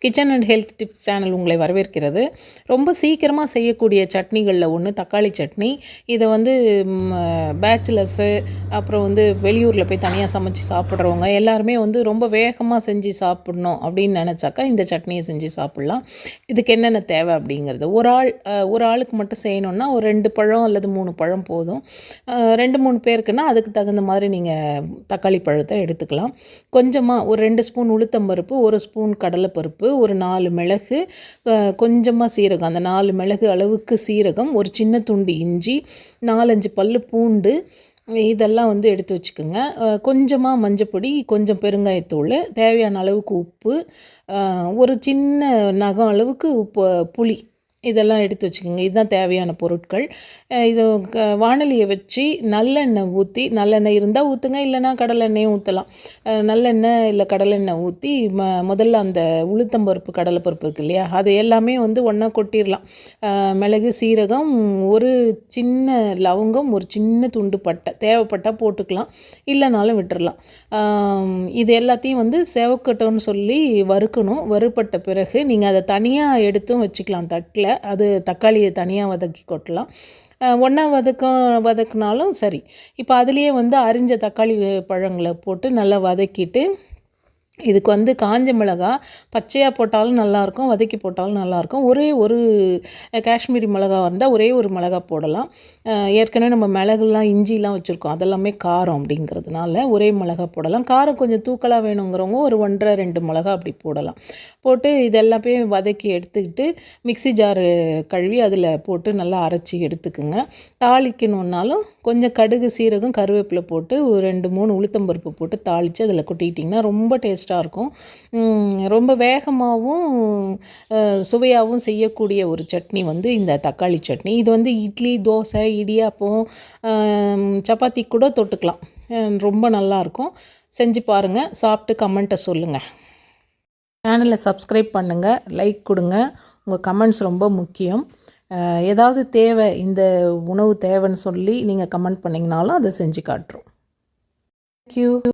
Kitchen and health tips channel உங்களை வரவேற்கிறது. ரொம்ப சீக்கிரமாக செய்யக்கூடிய சட்னிகளில் ஒன்று தக்காளி சட்னி. இதை வந்து பேச்சுலர்ஸு அப்புறம் வந்து வெளியூரில் போய் தனியாக சமைச்சு சாப்பிட்றவங்க எல்லாருமே வந்து ரொம்ப வேகமாக செஞ்சு சாப்பிட்ணும் அப்படின்னு நினச்சாக்கா இந்த சட்னியை செஞ்சு சாப்பிட்லாம். இதுக்கு என்னென்ன தேவை அப்படிங்கிறது, ஒரு ஆளுக்கு மட்டும் செய்யணுன்னா ஒரு 2 பழம் அல்லது 3 பழம் போதும். 2-3 பேருக்குன்னா அதுக்கு தகுந்த மாதிரி நீங்கள் தக்காளி பழத்தை எடுத்துக்கலாம். கொஞ்சமாக ஒரு 2 ஸ்பூன் உளுத்தம்பருப்பு, 1 ஸ்பூன் கடலைப்பருப்பு, ஒரு 4 மிளகு, கொஞ்சமாக சீரகம், அந்த 4 மிளகு அளவுக்கு சீரகம், ஒரு சின்ன துண்டு இஞ்சி, 4-5 பல்லு பூண்டு, இதெல்லாம் வந்து எடுத்து வச்சுக்கோங்க. கொஞ்சமாக மஞ்சப்பொடி, கொஞ்சம் பெருங்காயத்தூள், தேவையான அளவுக்கு உப்பு, ஒரு சின்ன நகம் அளவுக்கு புளி, இதெல்லாம் எடுத்து வச்சுக்கோங்க. இதுதான் தேவையான பொருட்கள். இது வாணலியை வச்சு நல்லெண்ணெய் ஊற்றி, நல்லெண்ணெய் இருந்தால் ஊற்றுங்க, இல்லைனா கடலெண்ணெயும் ஊற்றலாம். நல்லெண்ணெய் இல்லை கடலெண்ணெய் ஊற்றி முதல்ல அந்த உளுத்தம்பருப்பு கடலைப்பருப்பு இருக்குது இல்லையா, அது எல்லாமே வந்து ஒன்றா கொட்டிடலாம். மிளகு, சீரகம், ஒரு சின்ன லவங்கம், ஒரு சின்ன துண்டு பட்டை, தேவைப்பட்டால் போட்டுக்கலாம், இல்லைனாலும் விட்டுடலாம். இது எல்லாத்தையும் வந்து செவக்கட்டோன்னு சொல்லி வறுக்கணும். வறுப்பட்ட பிறகு நீங்கள் அதை தனியாக எடுத்தும் வச்சுக்கலாம் தட்டில். அது தக்காளியை தனியாக வதக்கி கொட்டலாம், ஒன்றா வதக்குனாலும் சரி. இப்போ அதுலேயே வந்து அரிஞ்ச தக்காளி பழங்களை போட்டு நல்லா வதக்கிட்டு, இதுக்கு வந்து காஞ்ச மிளகா பச்சையாக போட்டாலும் நல்லாயிருக்கும், வதக்கி போட்டாலும் நல்லாயிருக்கும். ஒரே ஒரு காஷ்மீரி மிளகா இருந்தால் ஒரே ஒரு மிளகா போடலாம். ஏற்கனவே நம்ம மிளகுலாம் இஞ்சிலாம் வச்சுருக்கோம், அதெல்லாமே காரம் அப்படிங்கிறதுனால ஒரே மிளகா போடலாம். காரம் கொஞ்சம் தூக்கலாக வேணுங்கிறவங்க ஒரு 1.5-2 மிளகா அப்படி போடலாம். போட்டு இதெல்லாமே வதக்கி எடுத்துக்கிட்டு மிக்ஸி ஜாரு கழுவி அதில் போட்டு நல்லா அரைச்சி எடுத்துக்குங்க. தாளிக்கணுன்னாலும் கொஞ்சம் கடுகு, சீரகம், கருவேப்பிலை போட்டு ஒரு 2-3 உளுத்தம்பருப்பு போட்டு தாளித்து அதில் கொட்டிக்கிட்டிங்கன்னா ரொம்ப டேஸ்ட்டாக இருக்கும். ரொம்ப வேகமாகவும் சுவையாகவும் செய்யக்கூடிய ஒரு சட்னி வந்து இந்த தக்காளி சட்னி. இது வந்து இட்லி, தோசை, இடியாப்பம், சப்பாத்தி கூட தொட்டுக்கலாம். ரொம்ப நல்லாயிருக்கும். செஞ்சு பாருங்கள், சாப்பிட்டு கமெண்ட்டை சொல்லுங்கள். சேனலை சப்ஸ்கிரைப் பண்ணுங்கள், லைக் கொடுங்க. உங்கள் கமெண்ட்ஸ் ரொம்ப முக்கியம். ஏதாவது தேவை, இந்த உணவு தேவைன்னு சொல்லி நீங்கள் கமெண்ட் பண்ணிங்கனாலும் அதை செஞ்சு காட்டுறோம். தேங்க்யூ.